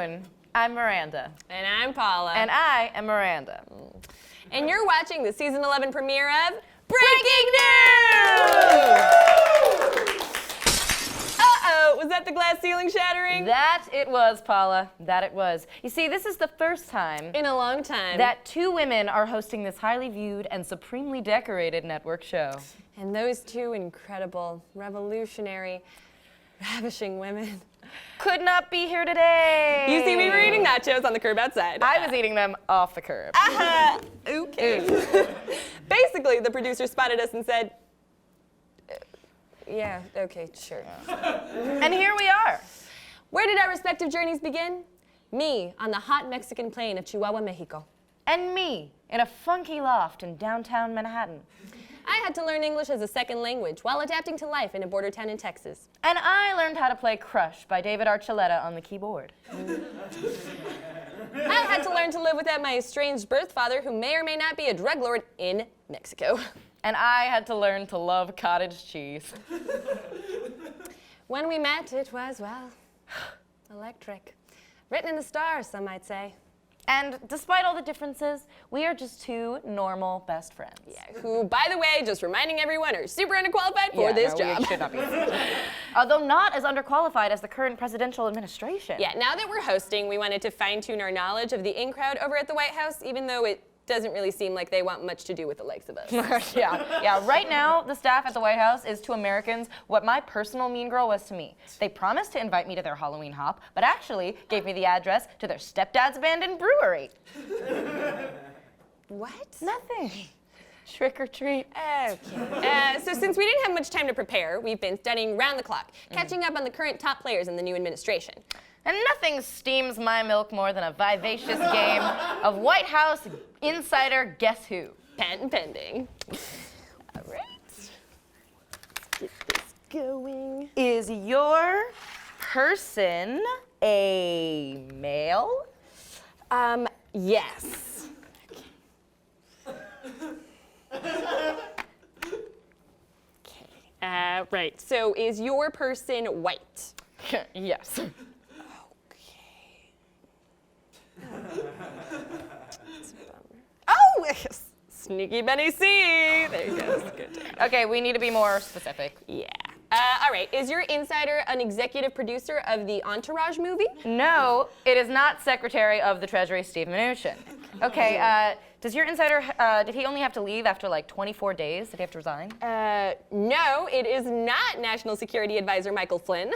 afternoon. I'm Miranda. And I'm Paula. And I am Miranda. And you're watching the season 11 premiere of Breaking News! Uh-oh, was that the glass ceiling shattering? That it was, Paula. That it was. You see, this is the first time in a long time that two women are hosting this highly viewed and supremely decorated network show. And those two incredible, revolutionary, ravishing women could not be here today. You see, we were eating nachos on the curb outside. I was eating them off the curb. Okay. Basically, the producer spotted us and said, yeah, okay, sure. And here we are. Where did our respective journeys begin? Me on the hot Mexican plain of Chihuahua, Mexico. And me in a funky loft in downtown Manhattan. I had to learn English as a second language while adapting to life in a border town in Texas. And I learned how to play Crush by David Archuleta on the keyboard. I had to learn to live without my estranged birth father, who may or may not be a drug lord in Mexico. And I had to learn to love cottage cheese. When we met, it was, well, electric. Written in the stars, some might say. And despite all the differences, we are just two normal best friends. Yeah, who, by the way, just reminding everyone, are super underqualified for this job. We should not be. Although not as underqualified as the current presidential administration. Yeah, now that we're hosting, we wanted to fine-tune our knowledge of the in-crowd over at the White House, even though it doesn't really seem like they want much to do with the likes of us. Yeah. Right now, the staff at the White House is to Americans what my personal mean girl was to me. They promised to invite me to their Halloween hop, but actually gave me the address to their stepdad's abandoned brewery. What? Nothing. Trick or treat. Okay. So since we didn't have much time to prepare, we've been studying round the clock, catching up on the current top players in the new administration. And nothing steams my milk more than a vivacious game of White House insider Guess Who. Patent pending. All right. Let's get this going. Is your person a male? Yes. Okay. Right. So is your person white? Yes. Oh, sneaky Benny C. There you go. Good. Okay, we need to be more specific. Yeah. All right. Is your insider an executive producer of the Entourage movie? No, it is not Secretary of the Treasury Steve Mnuchin. Okay, does your insider, did he only have to leave after like 24 days? Did he have to resign? No, it is not National Security Advisor Michael Flynn.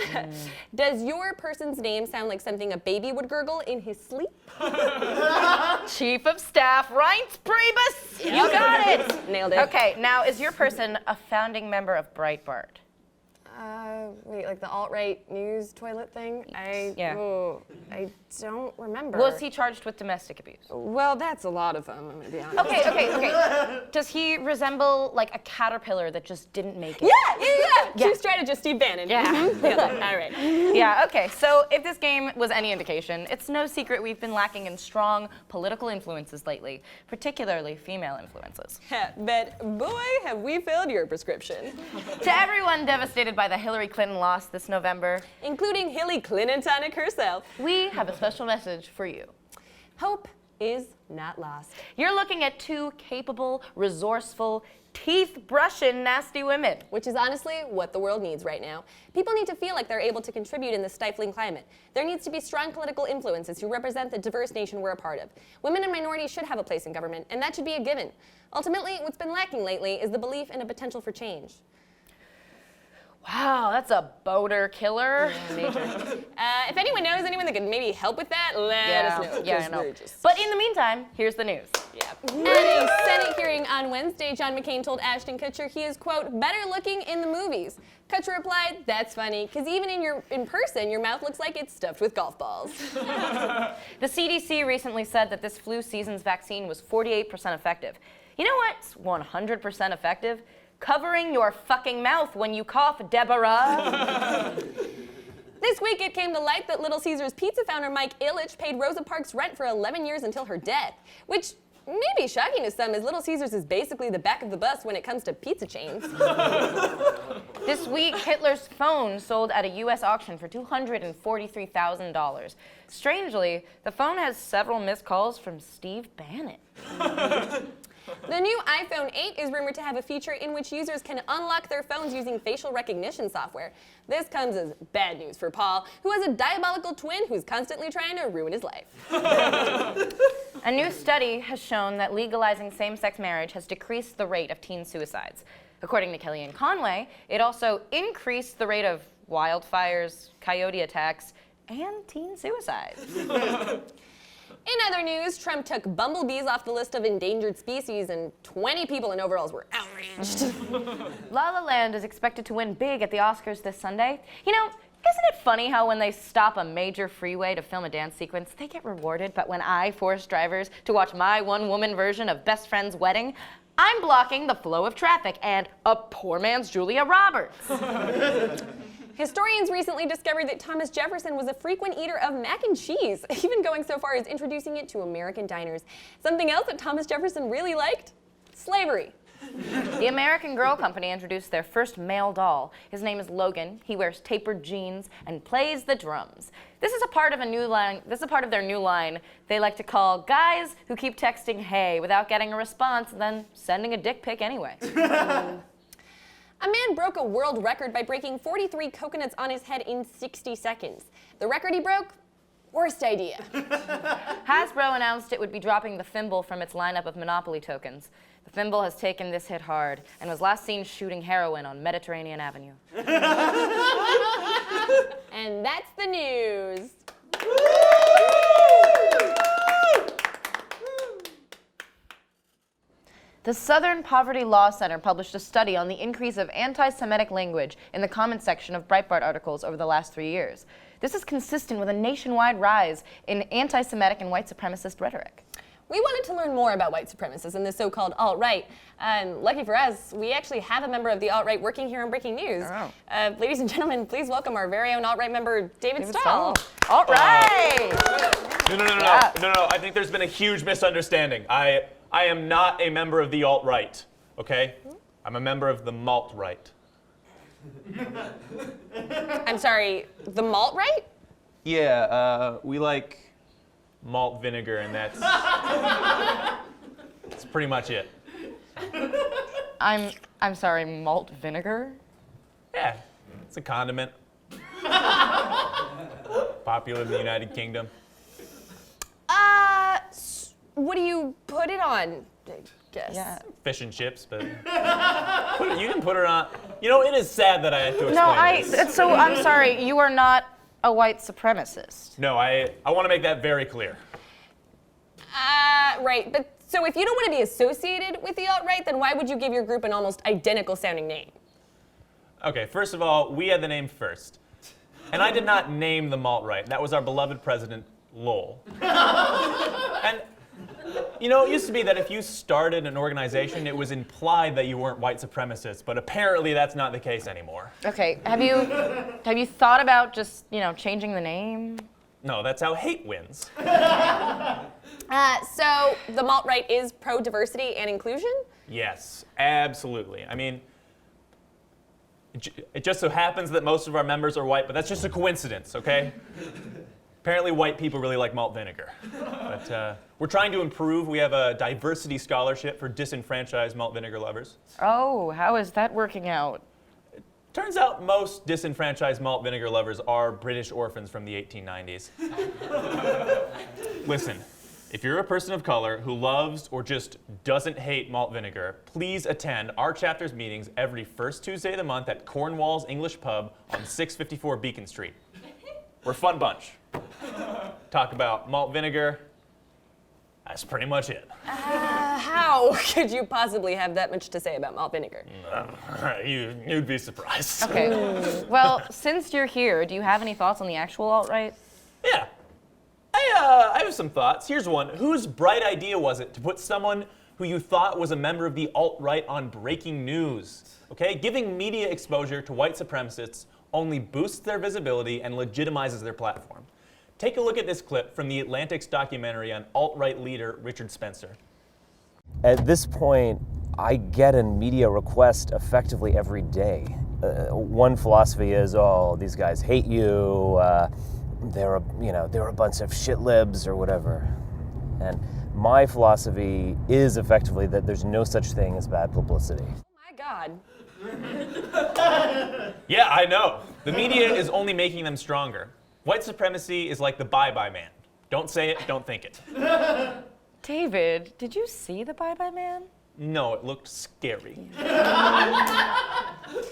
Does your person's name sound like something a baby would gurgle in his sleep? Chief of Staff Reince Priebus! Yep. You got it! Nailed it. Okay, now is your person a founding member of Breitbart? Wait, like the alt-right news toilet thing? I don't remember. Was he charged with domestic abuse? Well, that's a lot of them, I'm gonna be honest. Okay. Does he resemble like a caterpillar that just didn't make it? Yeah. Chief strategist Steve Bannon. Yeah. All right. Yeah, okay. So if this game was any indication, it's no secret we've been lacking in strong political influences lately, particularly female influences. But boy, have we filled your prescription. To everyone devastated by the Hillary Clinton loss this November, including Hilly Clinton-tonic herself, we have a special message for you. Hope is not lost. You're looking at two capable, resourceful, teeth-brushing nasty women. Which is honestly what the world needs right now. People need to feel like they're able to contribute in this stifling climate. There needs to be strong political influences who represent the diverse nation we're a part of. Women and minorities should have a place in government, and that should be a given. Ultimately, what's been lacking lately is the belief in a potential for change. Wow, that's a boater killer. Yeah, major. If anyone knows anyone that could maybe help with that, let us know. Yeah, I know. But in the meantime, here's the news. Yeah. At a Senate hearing on Wednesday, John McCain told Ashton Kutcher he is, quote, better looking in the movies. Kutcher replied, that's funny, because even in person, your mouth looks like it's stuffed with golf balls. The CDC recently said that this flu season's vaccine was 48% effective. You know what's 100% effective? Covering your fucking mouth when you cough, Deborah. This week it came to light that Little Caesars pizza founder Mike Ilitch paid Rosa Parks rent for 11 years until her death, which Maybe shocking to some, as Little Caesars is basically the back of the bus when it comes to pizza chains. This week, Hitler's phone sold at a U.S. auction for $243,000. Strangely, the phone has several missed calls from Steve Bannon. The new iPhone 8 is rumored to have a feature in which users can unlock their phones using facial recognition software. This comes as bad news for Paul, who has a diabolical twin who's constantly trying to ruin his life. A new study has shown that legalizing same-sex marriage has decreased the rate of teen suicides. According to Kellyanne Conway, it also increased the rate of wildfires, coyote attacks, and teen suicides. In other news, Trump took bumblebees off the list of endangered species, and 20 people in overalls were outraged. La La Land is expected to win big at the Oscars this Sunday. You know, isn't it funny how when they stop a major freeway to film a dance sequence, they get rewarded, but when I force drivers to watch my one-woman version of Best Friend's Wedding, I'm blocking the flow of traffic and a poor man's Julia Roberts. Historians recently discovered that Thomas Jefferson was a frequent eater of mac and cheese, even going so far as introducing it to American diners. Something else that Thomas Jefferson really liked? Slavery. The American Girl Company introduced their first male doll. His name is Logan. He wears tapered jeans and plays the drums. This is a part of their new line they like to call guys who keep texting hey without getting a response and then sending a dick pic anyway. A man broke a world record by breaking 43 coconuts on his head in 60 seconds. The record he broke? Worst idea. Hasbro announced it would be dropping the thimble from its lineup of Monopoly tokens. The thimble has taken this hit hard and was last seen shooting heroin on Mediterranean Avenue. And that's the news. The Southern Poverty Law Center published a study on the increase of anti-Semitic language in the comment section of Breitbart articles over the last 3 years. This is consistent with a nationwide rise in anti-Semitic and white supremacist rhetoric. We wanted to learn more about white supremacists and the so-called alt-right. Lucky for us, we actually have a member of the alt-right working here on Breaking News. Oh. Ladies and gentlemen, please welcome our very own alt-right member, David Stahl. Alt-right! No. I think there's been a huge misunderstanding. I am not a member of the alt-right, okay? I'm a member of the malt-right. I'm sorry, the malt-right? Yeah, we like malt vinegar, and that's pretty much it. I'm sorry, malt vinegar? Yeah, it's a condiment. Popular in the United Kingdom. What do you put it on? I guess. Yeah. Fish and chips, but you can put it on. You know, it is sad that I have to explain this. So I'm sorry, you are not a white supremacist. No, I want to make that very clear. Right, but so if you don't want to be associated with the alt-right, then why would you give your group an almost identical sounding name? Okay, first of all, we had the name first. And I did not name the malt-right. That was our beloved president, Lowell. And, you know, it used to be that if you started an organization, it was implied that you weren't white supremacists, but apparently that's not the case anymore. Okay, have you thought about just, changing the name? No, that's how hate wins. So the malt-right is pro-diversity and inclusion? Yes, absolutely. I mean, it just so happens that most of our members are white, but that's just a coincidence, okay? Apparently white people really like malt vinegar. But we're trying to improve. We have a diversity scholarship for disenfranchised malt vinegar lovers. Oh, how is that working out? Turns out most disenfranchised malt vinegar lovers are British orphans from the 1890s. Listen, if you're a person of color who loves or just doesn't hate malt vinegar, please attend our chapter's meetings every first Tuesday of the month at Cornwall's English Pub on 654 Beacon Street. We're a fun bunch. Talk about malt vinegar. That's pretty much it. How could you possibly have that much to say about malt vinegar? You'd be surprised. Okay, well, since you're here, do you have any thoughts on the actual alt-right? Yeah. I have some thoughts. Here's one. Whose bright idea was it to put someone who you thought was a member of the alt-right on breaking news? Okay? Giving media exposure to white supremacists only boosts their visibility and legitimizes their platform. Take a look at this clip from the Atlantic's documentary on alt-right leader Richard Spencer. At this point, I get a media request effectively every day. One philosophy is, oh, these guys hate you, they're a bunch of shit libs or whatever. And my philosophy is effectively that there's no such thing as bad publicity. Oh my God. Yeah, I know. The media is only making them stronger. White supremacy is like the bye-bye man. Don't say it, don't think it. David, did you see the Bye Bye Man? No, it looked scary.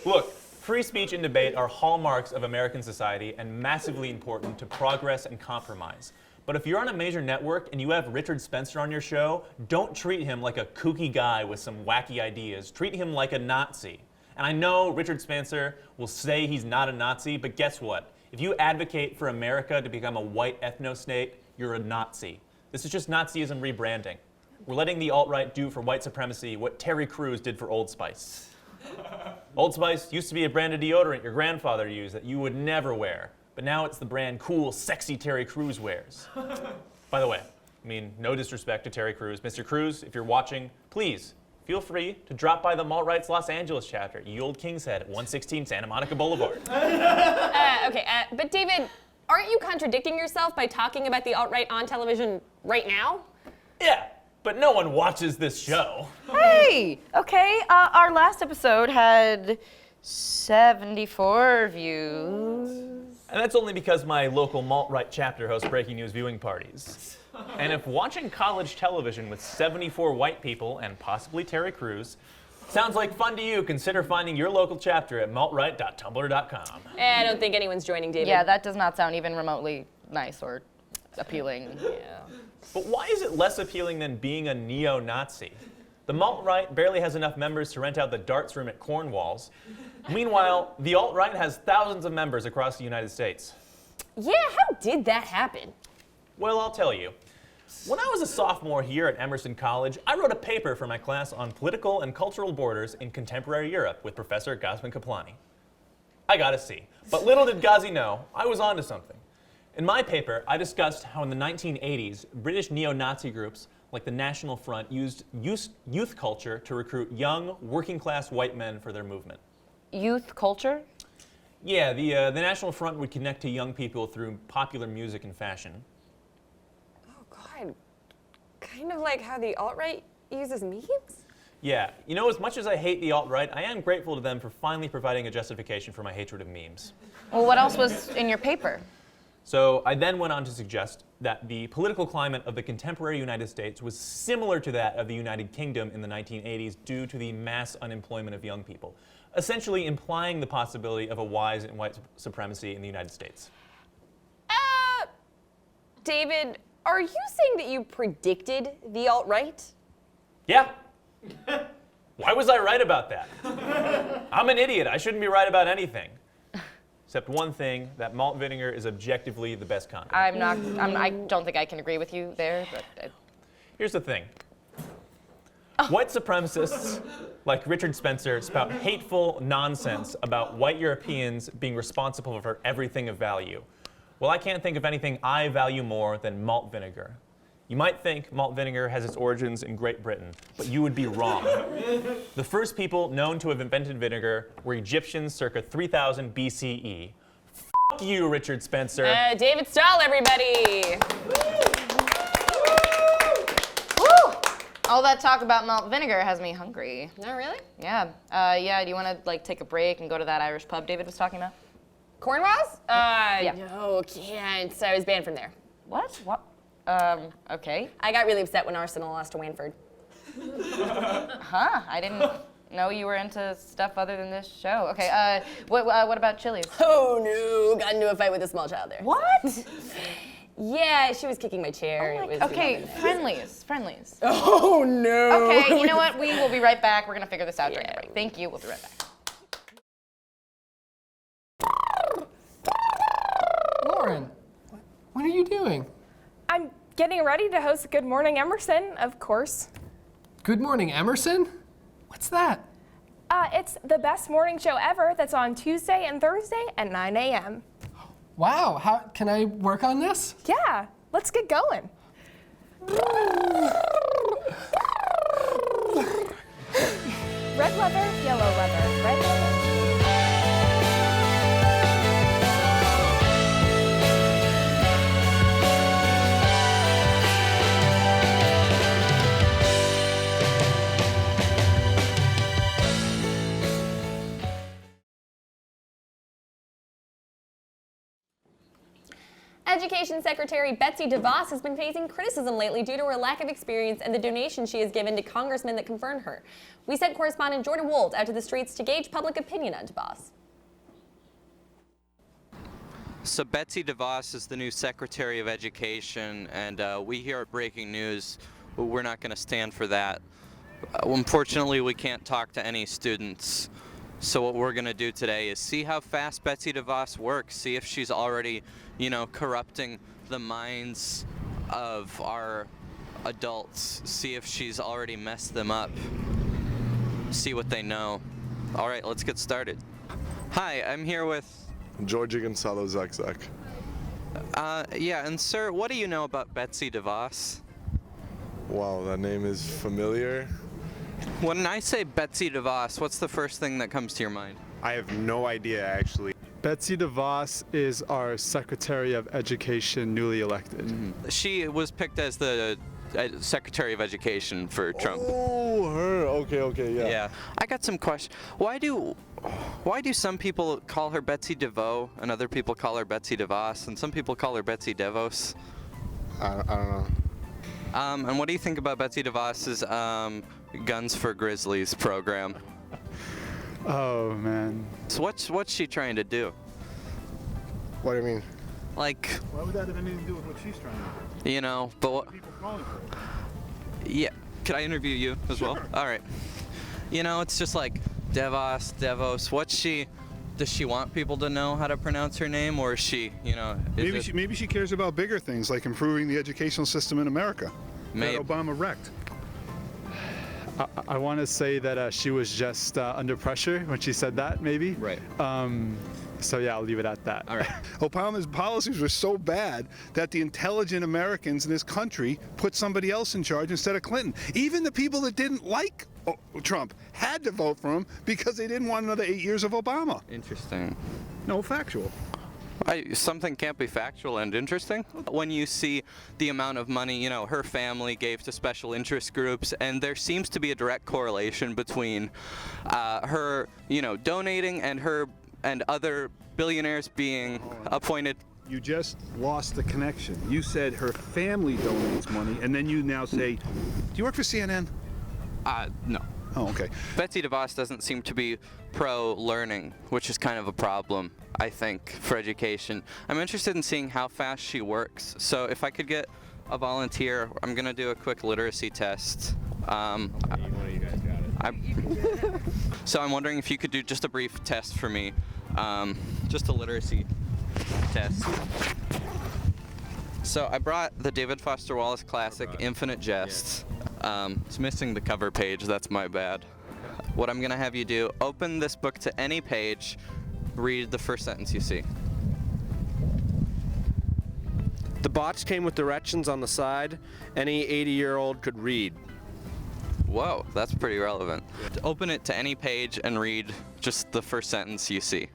Look, free speech and debate are hallmarks of American society and massively important to progress and compromise. But if you're on a major network and you have Richard Spencer on your show, don't treat him like a kooky guy with some wacky ideas. Treat him like a Nazi. And I know Richard Spencer will say he's not a Nazi, but guess what? If you advocate for America to become a white ethno-state, you're a Nazi. This is just Nazism rebranding. We're letting the alt-right do for white supremacy what Terry Crews did for Old Spice. Old Spice used to be a brand of deodorant your grandfather used that you would never wear, but now it's the brand cool, sexy Terry Crews wears. By the way, no disrespect to Terry Crews. Mr. Crews, if you're watching, please feel free to drop by the Alt-Right's Los Angeles chapter, Ye Old King's Head at 116 Santa Monica Boulevard. But David, aren't you contradicting yourself by talking about the alt-right on television right now? Yeah, but no one watches this show. Hey, okay, our last episode had 74 views. And that's only because my local alt-right chapter hosts breaking news viewing parties. And if watching college television with 74 white people and possibly Terry Crews sounds like fun to you, consider finding your local chapter at maltright.tumblr.com. I don't think anyone's joining, David. Yeah, that does not sound even remotely nice or appealing. Yeah. But why is it less appealing than being a neo-Nazi? The alt-right barely has enough members to rent out the darts room at Cornwalls. Meanwhile, the alt-right has thousands of members across the United States. Yeah, how did that happen? Well, I'll tell you. When I was a sophomore here at Emerson College, I wrote a paper for my class on political and cultural borders in contemporary Europe with Professor Gazman Kaplani. I got a C, but little did Ghazi know, I was onto something. In my paper, I discussed how in the 1980s, British neo-Nazi groups like the National Front used youth culture to recruit young, working-class white men for their movement. Youth culture? Yeah, the National Front would connect to young people through popular music and fashion. Oh, God. Kind of like how the alt-right uses memes? Yeah, as much as I hate the alt-right, I am grateful to them for finally providing a justification for my hatred of memes. Well, what else was in your paper? So I then went on to suggest that the political climate of the contemporary United States was similar to that of the United Kingdom in the 1980s due to the mass unemployment of young people, essentially implying the possibility of a rise in white supremacy in the United States. David, are you saying that you predicted the alt-right? Yeah. Why was I right about that? I'm an idiot. I shouldn't be right about anything. Except one thing, that malt vinegar is objectively the best condiment. I don't think I can agree with you there, but... Here's the thing. White supremacists like Richard Spencer spout hateful nonsense about white Europeans being responsible for everything of value. Well, I can't think of anything I value more than malt vinegar. You might think malt vinegar has its origins in Great Britain, but you would be wrong. The first people known to have invented vinegar were Egyptians circa 3000 BCE. F*** you, Richard Spencer. David Stahl, everybody! Woo! All that talk about malt vinegar has me hungry. No, really? Yeah. Do you want to take a break and go to that Irish pub David was talking about? Cornwalls? Yeah. No, can't. I was banned from there. What? Okay. I got really upset when Arsenal lost to Wanford. Huh? I didn't know you were into stuff other than this show. Okay. What about Chili's? Oh no! Got into a fight with a small child there. What? Yeah, she was kicking my chair. Okay, friendlies. Oh no! Okay, you know what? We will be right back. We're gonna figure this out during the break. Thank you. We'll be right back. Lauren, what are you doing? I'm getting ready to host Good Morning Emerson, of course. Good Morning Emerson? What's that? It's the best morning show ever that's on Tuesday and Thursday at 9 a.m. Wow, how can I work on this? Yeah, let's get going. Red leather, yellow leather, red leather. Education Secretary Betsy DeVos has been facing criticism lately due to her lack of experience and the donations she has given to congressmen that confirm her. We sent correspondent Jordan Wold out to the streets to gauge public opinion on DeVos. So Betsy DeVos is the new Secretary of Education, and we here at Breaking News, we're not going to stand for that. Unfortunately, we can't talk to any students. So what we're going to do today is see how fast Betsy DeVos works, see if she's already, corrupting the minds of our adults, see if she's already messed them up, see what they know. All right, let's get started. Hi, I'm here with... Georgie Gonzalo Zak. Yeah, and sir, what do you know about Betsy DeVos? Wow, that name is familiar. When I say Betsy DeVos, what's the first thing that comes to your mind? I have no idea, actually. Betsy DeVos is our Secretary of Education, newly elected. Mm-hmm. She was picked as the Secretary of Education for Trump. Oh, her. Okay, yeah. Yeah. I got some questions. Why do some people call her Betsy DeVoe and other people call her Betsy DeVos and some people call her Betsy DeVos? I don't know. And what do you think about Betsy DeVos's Guns for Grizzlies program? Oh, man. So what's she trying to do? What do you mean? Like, Why would that have anything to do with what she's trying to do? but what? People calling her. Yeah. Could I interview you as well? All right. It's just like DeVos. Does she want people to know how to pronounce her name, or is she, Maybe she cares about bigger things like improving the educational system in America. Maybe. That Obama wrecked. I want to say that she was just under pressure when she said that, maybe. Right. So yeah, I'll leave it at that. All right. Obama's policies were so bad that the intelligent Americans in this country put somebody else in charge instead of Clinton. Even the people that didn't like Trump had to vote for him because they didn't want another 8 years of Obama. Interesting. No, factual. Something can't be factual and interesting. When you see the amount of money, her family gave to special interest groups, and there seems to be a direct correlation between her, donating and other billionaires being appointed. You just lost the connection. You said her family donates money, and then you now say, do you work for CNN? No. Oh, okay. Betsy DeVos doesn't seem to be pro-learning, which is kind of a problem, I think, for education. I'm interested in seeing how fast she works. So if I could get a volunteer, I'm going to do a quick literacy test. One of you guys got it. So I'm wondering if you could do just a brief test for me, just a literacy test. So I brought the David Foster Wallace classic, Infinite Jests. It's missing the cover page, that's my bad. What I'm gonna have you do, open this book to any page, read the first sentence you see. The box came with directions on the side. Any 80-year-old could read. Whoa, that's pretty relevant. Open it to any page and read just the first sentence you see.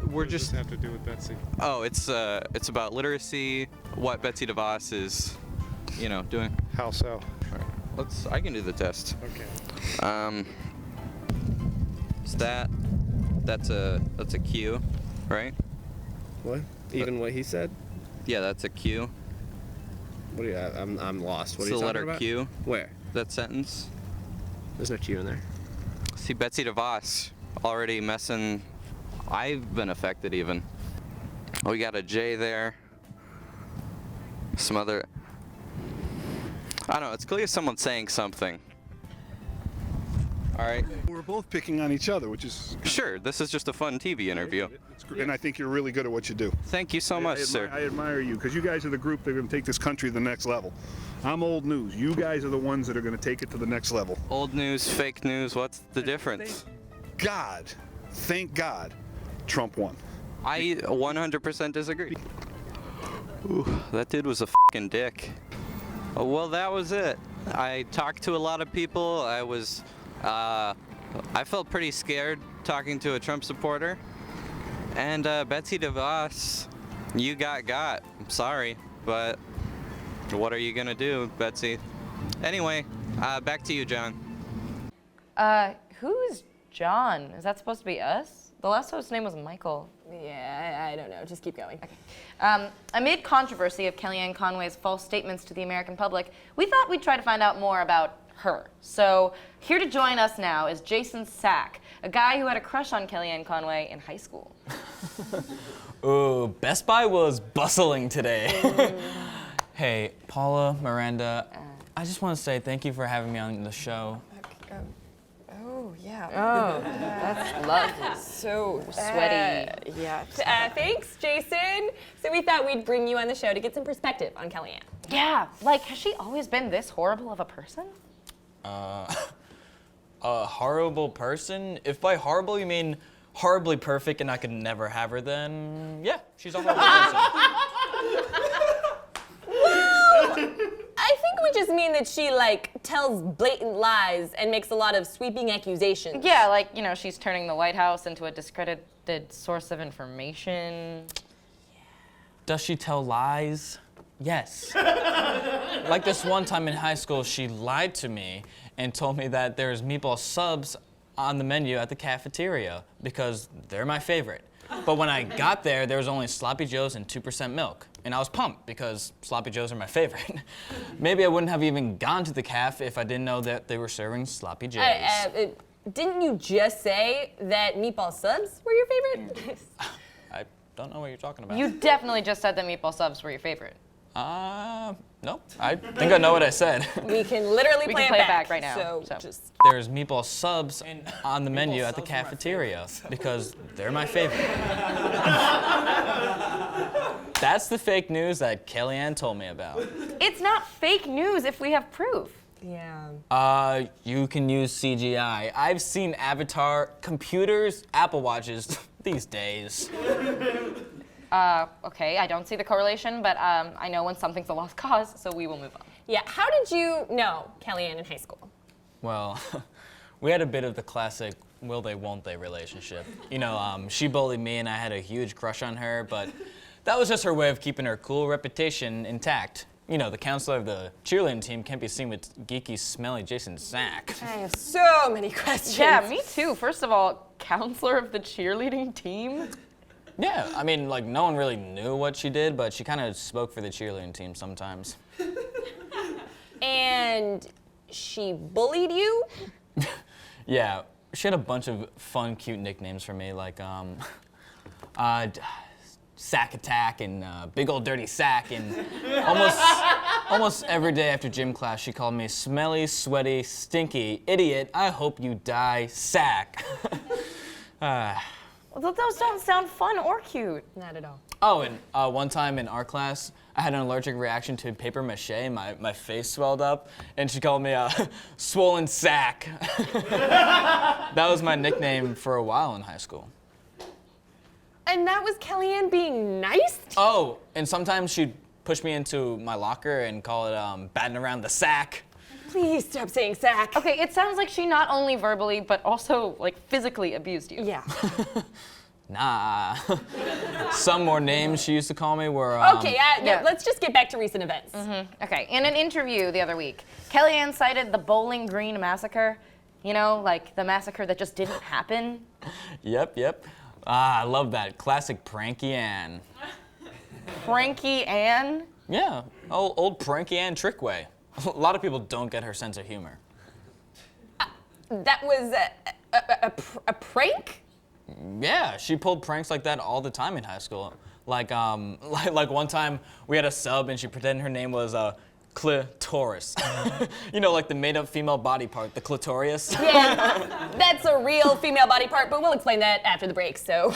We're What does just this have to do with Betsy? Oh, it's about literacy, what Betsy DeVos is, doing. How so? All right. I can do the test. Okay. Is that's a Q, right? What? Even what he said? Yeah, that's a Q. What do you? I'm lost. What It's are you the talking letter about? Q. Where? That sentence. There's no Q in there. See, Betsy DeVos already messing. I've been affected even. We got a J there. Some other. I don't know. It's clear someone's saying something. All right. We're both picking on each other, which is... Sure. This is just a fun TV interview. It's great, and I think you're really good at what you do. Thank you so much, sir. I admire you, because you guys are the group that are going to take this country to the next level. I'm old news. You guys are the ones that are going to take it to the next level. Old news, fake news. What's the difference? Thank God, Trump won. I 100% disagree. Ooh, that dude was a fucking dick. Oh, well, that was it. I talked to a lot of people. I was I felt pretty scared talking to a Trump supporter. And Betsy DeVos, you got. I'm sorry, but what are you gonna do, Betsy? Anyway, back to you, John. Who is John? Is that supposed to be us? The last host's name was Michael. Yeah, I don't know. Just keep going. Amid controversy of Kellyanne Conway's false statements to the American public, we thought we'd try to find out more about her. So here to join us now is Jason Sack, a guy who had a crush on Kellyanne Conway in high school. Ooh, Best Buy was bustling today. Hey, Paula, Miranda, I just want to say thank you for having me on the show. Oh, yeah. Oh, that's lovely. So sweaty. Yeah. Thanks, Jason. So we thought we'd bring you on the show to get some perspective on Kellyanne. Yeah, like, has she always been this horrible of a person? A horrible person? If by horrible you mean horribly perfect and I could never have her, then yeah, she's a horrible person. I think we just mean that she, like, tells blatant lies and makes a lot of sweeping accusations. Yeah, like, you know, she's turning the White House into a discredited source of information. Does she tell lies? Yes. Like this one time in high school, she lied to me and told me that there's meatball subs on the menu at the cafeteria because they're my favorite. But when I got there, there was only Sloppy Joes and 2% milk. And I was pumped because Sloppy Joes are my favorite. Maybe I wouldn't have even gone to the cafe if I didn't know that they were serving Sloppy Joes. Didn't you just say that meatball subs were your favorite? I don't know what you're talking about. You definitely just said that meatball subs were your favorite. No. I think I know what I said. We can literally We play, can play it it back right now, So so. just. There's meatball subs on the menu at the cafeteria because they're my favorite. That's the fake news that Kellyanne told me about. It's not fake news if we have proof. Yeah. You can use CGI. I've seen Avatar, computers, Apple Watches these days. Okay, I don't see the correlation, but I know when something's a lost cause, so we will move on. Yeah, how did you know Kellyanne in high school? Well, we had a bit of the classic will they, won't they relationship. You know, she bullied me and I had a huge crush on her, but that was just her way of keeping her cool reputation intact. You know, the counselor of the cheerleading team can't be seen with geeky, smelly Jason Sack. I have so many questions. Yeah, me too. First of all, counselor of the cheerleading team? Yeah, I mean, like, no one really knew what she did, but she kind of spoke for the cheerleading team sometimes. And she bullied you? Yeah, she had a bunch of fun, cute nicknames for me, like, Sack Attack and Big Old Dirty Sack, and almost every day after gym class, she called me Smelly, Sweaty, Stinky, Idiot, I hope you die, Sack. Well, those don't sound fun or cute. Not at all. Oh, and one time in art class, I had an allergic reaction to paper mache. My face swelled up, and she called me a swollen sack. That was my nickname for a while in high school. And that was Kellyanne being nice? Oh, and sometimes she'd push me into my locker and call it batting around the sack. Please stop saying sack. Okay, it sounds like she not only verbally, but also, like, physically abused you. Yeah. Nah. Some more names she used to call me were. Okay, let's just get back to recent events. Okay, in an interview the other week, Kellyanne cited the Bowling Green massacre. You know, like the massacre that just didn't happen. Yep. I love that. Classic Pranky Ann. Pranky Ann? Yeah, old Pranky Ann Trickway. A lot of people don't get her sense of humor. That was a prank? Yeah, she pulled pranks like that all the time in high school. Like one time we had a sub and she pretended her name was clitoris. You know, like the made-up female body part, the clitorius. Yeah, that's a real female body part, but we'll explain that after the break, so.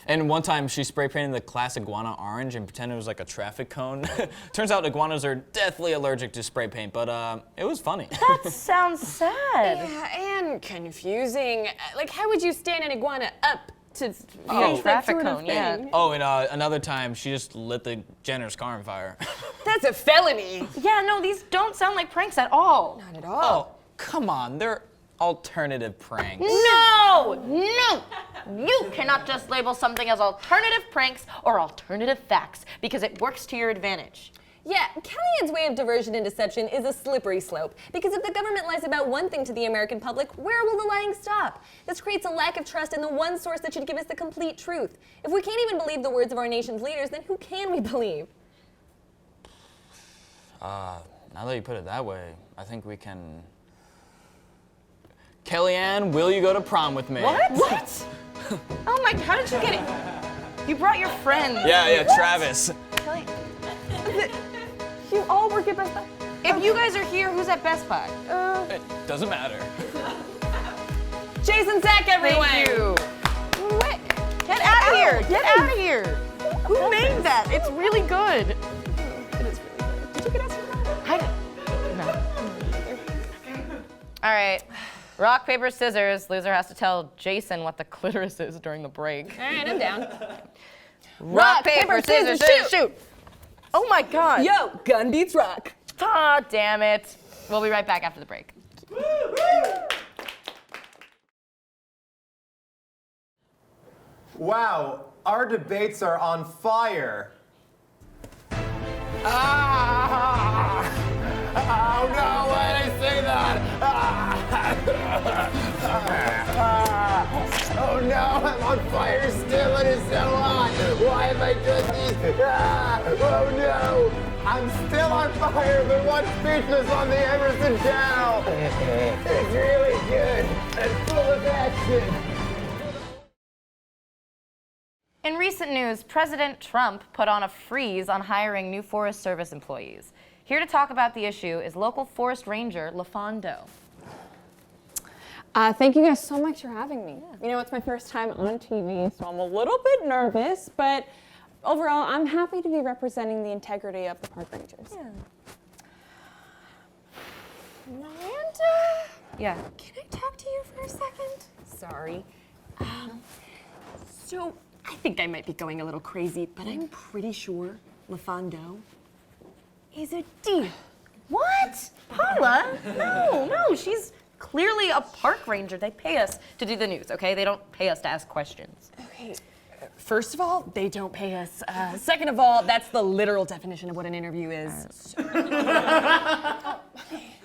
And one time she spray painted the class iguana orange and pretended it was like a traffic cone. Turns out iguanas are deathly allergic to spray paint, but it was funny. That sounds sad. Yeah, and confusing. Like, how would you stand an iguana up to face that traffic sort of cone, yeah. thing? Oh, and another time she just lit the janitor's car on fire. That's a felony. Yeah, no, these don't sound like pranks at all. Not at all. Oh, come on, they're alternative pranks. No! No! You cannot just label something as alternative pranks or alternative facts because it works to your advantage. Yeah, Kellyanne's way of diversion and deception is a slippery slope, because if the government lies about one thing to the American public, where will the lying stop? This creates a lack of trust in the one source that should give us the complete truth. If we can't even believe the words of our nation's leaders, then who can we believe? Now that you put it that way, I think we can... Kellyanne, will you go to prom with me? What? Oh my, how did you get it? You brought your friends. Yeah, Travis. You all work at Best Buy. If you guys are here, who's at Best Buy? It doesn't matter. Jason Zach, everyone! Thank you. What? Get out of here! Get out of here! Who made that? It's really good. It is really good. Did you get us from that? No. All right. Rock, paper, scissors. Loser has to tell Jason what the clitoris is during the break. All right, I'm down. Rock, paper, scissors, shoot! Oh my God. Yo, gun beats rock. Ah, damn it. We'll be right back after the break. Wow, our debates are on fire. Oh no, why did I say that? Oh no, I'm on fire still, it is so hot. Why have I done this? Oh no, I'm still on fire, but watch Speechless on the Emerson Channel. It's really good and full of action. In recent news, President Trump put on a freeze on hiring new Forest Service employees. Here to talk about the issue is local forest ranger LaFondo. Thank you guys so much for having me. You know, it's my first time on TV, so I'm a little bit nervous, but overall, I'm happy to be representing the integrity of the park rangers. Yeah. Miranda? Yeah. Can I talk to you for a second? Sorry. So, I think I might be going a little crazy, but I'm pretty sure LaFondo is a deer. What? Paula? No, she's clearly a park ranger. They pay us to do the news, okay? They don't pay us to ask questions. Okay. First of all, they don't pay us. Second of all, that's the literal definition of what an interview is.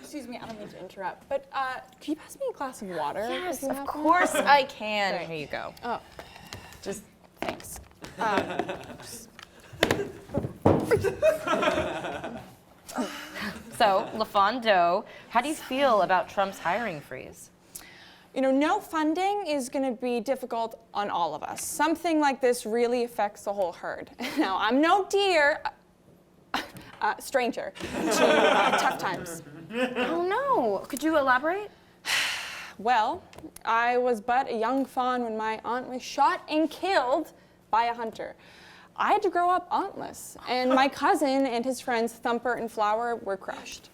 Excuse me, I don't mean to interrupt, but can you pass me a glass of water? Yes, of course I can. Great. Here you go. Oh, just thanks. So, LaFondo, how do you feel about Trump's hiring freeze? You know, no funding is going to be difficult on all of us. Something like this really affects the whole herd. Now, I'm no deer, stranger to tough times. Oh no, could you elaborate? Well, I was but a young fawn when my aunt was shot and killed by a hunter. I had to grow up auntless, and my cousin and his friends Thumper and Flower were crushed.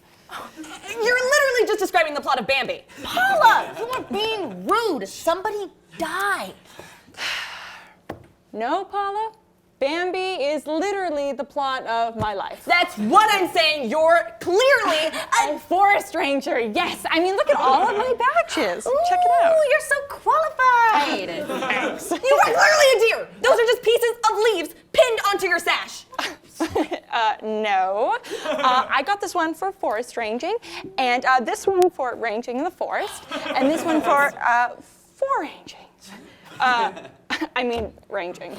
You're literally just describing the plot of Bambi. Paula, you are being rude. Somebody died. No, Paula. Bambi is literally the plot of my life. That's what I'm saying. You're clearly a forest ranger. Yes. I mean, look at all of my badges. Check it out. Oh, you're so qualified. I hate it. Thanks. You are clearly a deer. Those are just pieces of leaves pinned onto your sash. No. I got this one for forest ranging, and this one for ranging in the forest, and this one for foraging. I mean, ranging.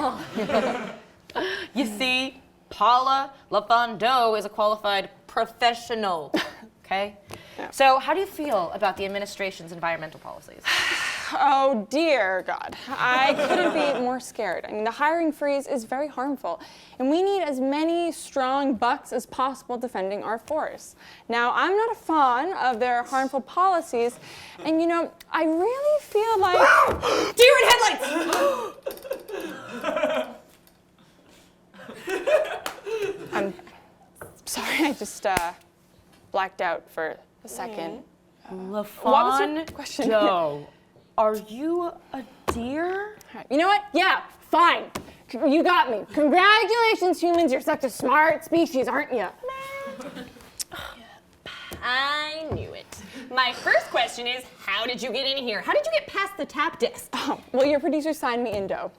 You see, Paula LaFondo is a qualified professional, okay? Yeah. So how do you feel about the administration's environmental policies? Oh, dear God. I couldn't be more scared. I mean, the hiring freeze is very harmful, and we need as many strong bucks as possible defending our forests. Now, I'm not a fan of their harmful policies, and you know, I really feel like... Deer in headlights! I'm sorry, I just blacked out for a second. What was your question? LaFondo, are you a deer? You know what? Yeah, fine. You got me. Congratulations, humans. You're such a smart species, aren't you? I knew it. My first question is, how did you get in here? How did you get past the tap desk? Oh, well, your producer signed me indo.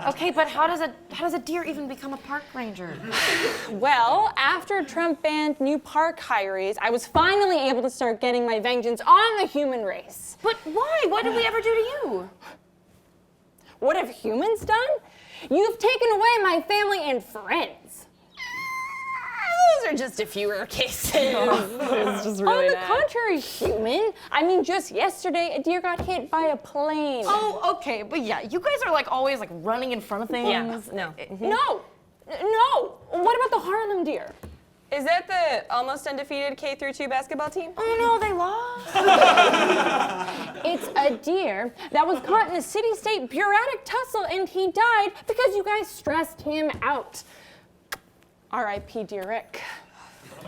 Okay, but how does a deer even become a park ranger? Well, after Trump banned new park hirees, I was finally able to start getting my vengeance on the human race. But why? What did we ever do to you? What have humans done? You've taken away my family and friends. Those are just a few rare cases. It's just really On the bad. contrary, human. I mean, just yesterday, a deer got hit by a plane. Oh, okay, but yeah, you guys are like always like running in front of things. Yeah, no. No. What about the Harlem deer? Is that the almost undefeated K through 2 basketball team? Oh no, they lost. It's a deer that was caught in a city-state bureaucratic tussle and he died because you guys stressed him out. R.I.P. Deer Rick.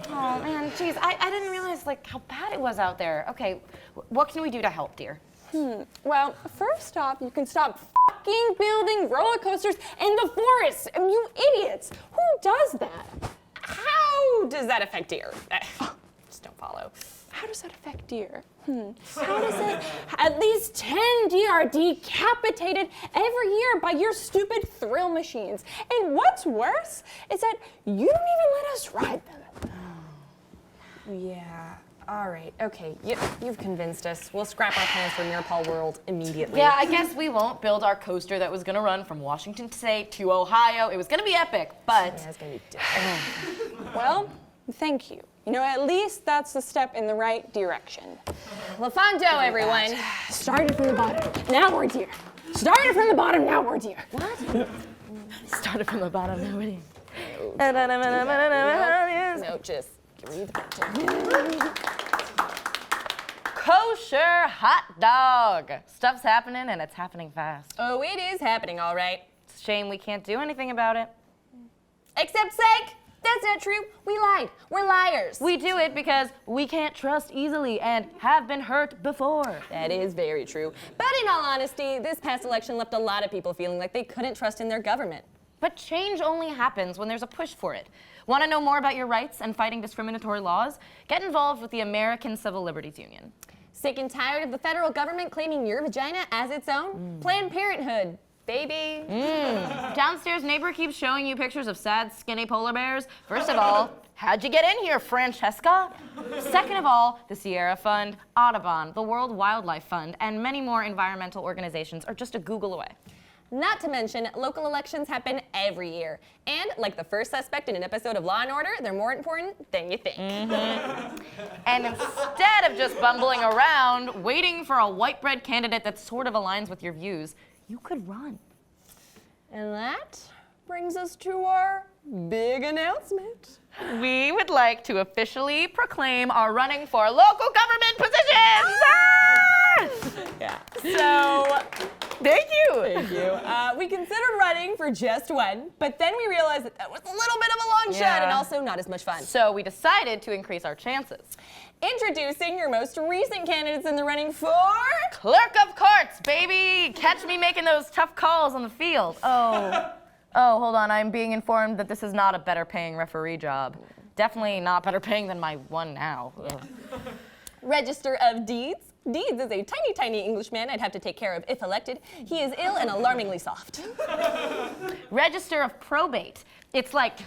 Oh man, jeez, I didn't realize like how bad it was out there. Okay, what can we do to help, dear? Well, first off, you can stop fucking building roller coasters in the forest. You idiots. Who does that? How does that affect deer? Just don't follow. How does that affect deer? How does it? At least 10 deer are decapitated every year by your stupid thrill machines. And what's worse is that you don't even let us ride them. Yeah. All right. Okay. You've convinced us. We'll scrap our plans for Mirapol World immediately. Yeah, I guess we won't build our coaster that was gonna run from Washington State to Ohio. It was gonna be epic, but Yeah, it's gonna be different. Well, thank you. You know, at least that's a step in the right direction. LaFondo, everyone. Started from the bottom, now we're deer. Started from the bottom, now we're deer. What? Started from the bottom, nobody. No, just read the picture. Kosher hot dog. Stuff's happening and it's happening fast. Oh, it is happening, all right. It's a shame we can't do anything about it. Except psych. That's not true. We lied. We're liars. We do it because we can't trust easily and have been hurt before. That is very true. But in all honesty, this past election left a lot of people feeling like they couldn't trust in their government. But change only happens when there's a push for it. Want to know more about your rights and fighting discriminatory laws? Get involved with the American Civil Liberties Union. Sick and tired of the federal government claiming your vagina as its own? Planned Parenthood, baby. Downstairs neighbor keeps showing you pictures of sad, skinny polar bears. First of all, how'd you get in here, Francesca? Second of all, the Sierra Fund, Audubon, the World Wildlife Fund, and many more environmental organizations are just a Google away. Not to mention, local elections happen every year. And like the first suspect in an episode of Law & Order, they're more important than you think. And instead of just bumbling around, waiting for a white bread candidate that sort of aligns with your views, you could run. And that brings us to our big announcement. We would like to officially proclaim our running for local government positions! Yeah. So, Thank you! thank you. We considered running for just one, but then we realized that was a little bit of a long shot and also not as much fun. So we decided to increase our chances. Introducing your most recent candidates in the running for... Clerk of courts, baby! Catch me making those tough calls on the field. Oh, hold on. I'm being informed that this is not a better paying referee job. Definitely not better paying than my one now. Ugh. Register of Deeds. Deeds is a tiny, tiny Englishman I'd have to take care of if elected. He is ill and alarmingly soft. Register of probate. It's like...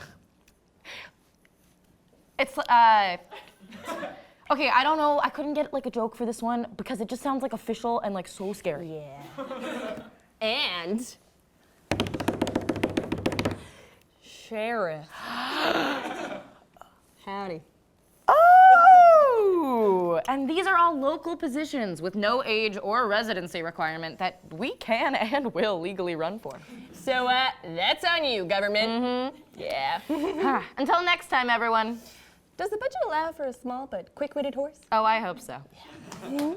Okay, I don't know. I couldn't get like a joke for this one because it just sounds like official and like so scary. Yeah. And... Sheriff. Howdy. Oh! And these are all local positions with no age or residency requirement that we can and will legally run for. So, that's on you, government. Yeah. Until next time, everyone. Does the budget allow for a small but quick-witted horse? Oh, I hope so. Yeah.